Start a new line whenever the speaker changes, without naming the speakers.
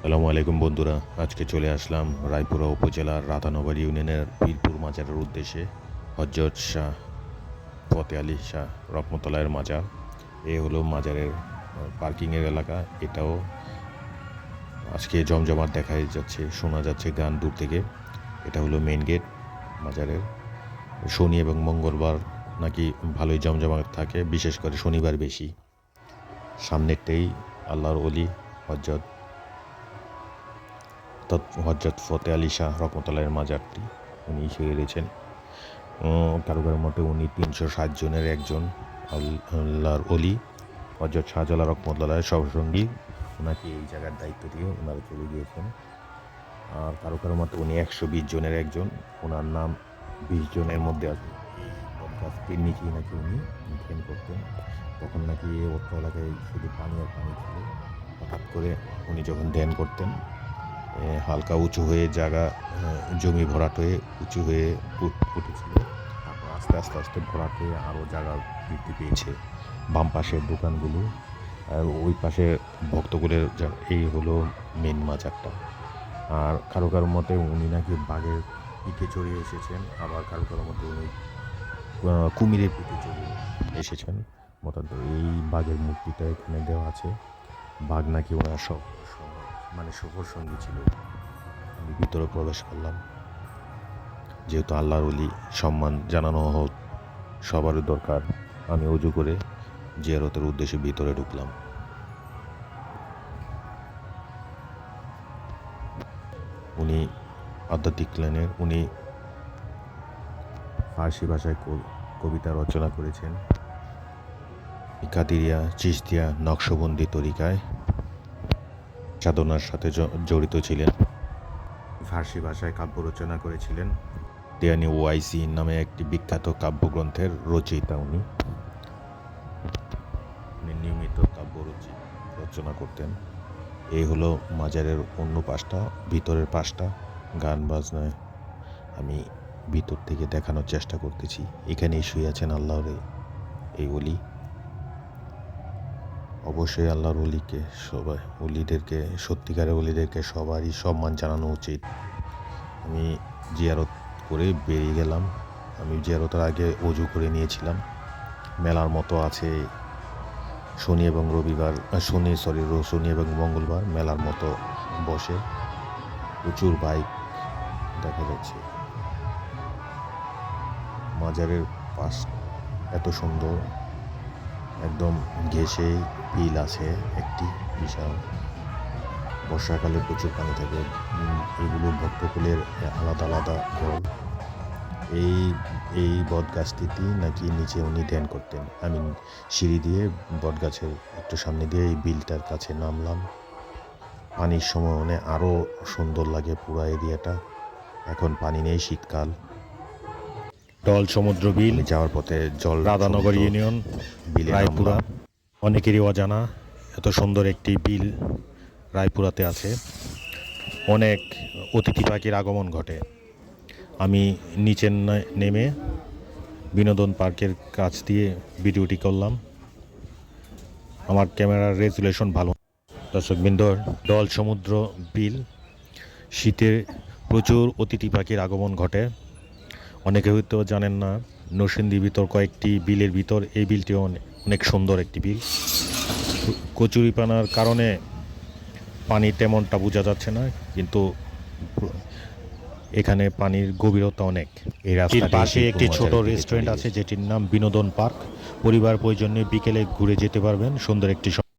আসসালামু আলাইকুম বন্ধুরা, আজকে চলে আসলাম রায়পুরা উপজেলার রাধানগর ইউনিয়নের পীরপুর মাজারের উদ্দেশ্যে। হজরত শাহ ফতে আলী শাহ রহমতুল্লাহের মাজার। এ হলো মাজারের পার্কিংয়ের এলাকা। এটাও আজকে জমজমাট দেখা যাচ্ছে, শোনা যাচ্ছে গান দূর থেকে। এটা হলো মেইন গেট মাজারের। শনি এবং মঙ্গলবার নাকি ভালোই জমজমাট থাকে, বিশেষ করে শনিবার বেশি। সামনেরটাই আল্লাহর ওলি হজরত ফতে আলী শাহ রহমতুল্লাহের মাজারটি। উনি শুয়ে রয়েছেন। কারো কারো মতে উনি 360 জনের একজন আল্লাহর অলি। হজরত শাহজালাল রহমতুল্লাহের সহসঙ্গী ওনাকে এই জায়গার দায়িত্ব দিয়ে ওনারা চলে গিয়েছেন। আর কারো কারো মতে উনি 120 জনের একজন। ওনার নাম 20 জনের মধ্যে আছে। গাছটির নিচেই নাকি উনি ধ্যান করতেন। তখন নাকি এই অত্র এলাকায় শুধু পানি আর পানি ছিল। হঠাৎ করে উনি যখন ধ্যান করতেন, হালকা উঁচু হয়ে জায়গা, জমি ভরাট হয়ে উঁচু হয়ে উঠেছিল। তারপর আস্তে আস্তে আস্তে ভরাট হয়ে আরও জায়গা বৃদ্ধি পেয়েছে। বাম পাশের দোকানগুলো আর ওই পাশে ভক্তগুলোর এই হলো মেন মাজারটা। আর কারো কারো মতে উনি নাকি বাঘের পিঠে চড়িয়ে এসেছেন, আবার কারো কারো মতে উনি কুমিরের পিঠে চড়িয়ে এসেছেন। মতান্তর এই বাঘের মূর্তিটা এখানে দেওয়া আছে। বাঘ নাকি ওনার সফর সঙ্গী ছিল। আমি ভিতরে প্রবেশ করলাম। যেহেতু আল্লাহর ওলি, সম্মান জানানো সবারই দরকার। আমি অজু করে জিয়ারতের উদ্দেশ্যে ভিতরে ঢুকলাম। উনি আধ্যাত্মিক লাইনের, উনি ফার্সি ভাষায় কবিতা রচনা করেছেন। কাদিরিয়া, চিশতিয়া, নকশবন্দি তরিকায় সাধনার সাথে জড়িত ছিলেন। ফার্সি ভাষায় কাব্য রচনা করেছিলেন। দেয়ানি ওয়াইসি নামে একটি বিখ্যাত কাব্যগ্রন্থের রচয়িতা উনি। নিয়মিত কাব্য রচনা করতেন। এই হলো মাজারের অন্য পাশটা, ভিতরের পাশটা। গান বাজনায় আমি ভিতর থেকে দেখানোর চেষ্টা করতেছি। এখানেই শুয়ে আছেন আল্লাহর এই ওলি। অবশ্যই আল্লাহর ওলিকে ওলিদেরকে, সত্যিকারের ওলিদেরকে সবারই সম্মান জানানো উচিত। আমি জিয়ারত করে বেরিয়ে গেলাম। আমি জিয়ারতের আগে অজু করে নিয়েছিলাম। মেলার মতো আছে শনি এবং মঙ্গলবার মেলার মতো বসে। প্রচুর বাইক দেখা যাচ্ছে। মাজারের পাশ এত সুন্দর, একদম ঘেঁষে বিল আছে একটি বিশাল। বর্ষাকালে প্রচুর পানি থাকে। এগুলো ভক্তকুলের আলাদা আলাদা ঘর। এই বট গাছটিতেই নাকি নিচে উনি ধ্যান করতেন। আমি সিঁড়ি দিয়ে বট গাছের একটু সামনে দিয়ে এই বিলটার কাছে নামলাম। পানির সময় আরও সুন্দর লাগে পুরো এরিয়াটা। এখন পানি নেই, শীতকাল।
ডল সমুদ্র বিল
যাওয়ার পথে
রাধানগর ইউনিয়ন রায়পুরা। অনেকেরই অজানা এত সুন্দর একটি বিল রায়পুরাতে আছে। অনেক অতিথি পাখির আগমন ঘটে। আমি নিচে নেমে বিনোদন পার্কের কাছ দিয়ে ভিডিওটি করলাম। আমার ক্যামেরার রেজুলেশন ভালো। দর্শকবৃন্দ, ডল সমুদ্র বিল, শীতে প্রচুর অতিথি পাখির আগমন ঘটে। অনেকে হয়তো জানেন না, নরসিংদীর ভিতর কয়েকটি বিলের ভিতর এই বিলটি অনেক সুন্দর একটি বিল। কচুরিপানার কারণে পানি তেমনটা বোঝা যাচ্ছে না, কিন্তু এখানে পানির গভীরতা অনেক। এই রাস্তার পাশে একটি ছোট রেস্টুরেন্ট আছে যেটির নাম বিনোদন পার্ক। পরিবার প্রয়োজনে বিকেলে ঘুরে যেতে পারবেন। সুন্দর একটি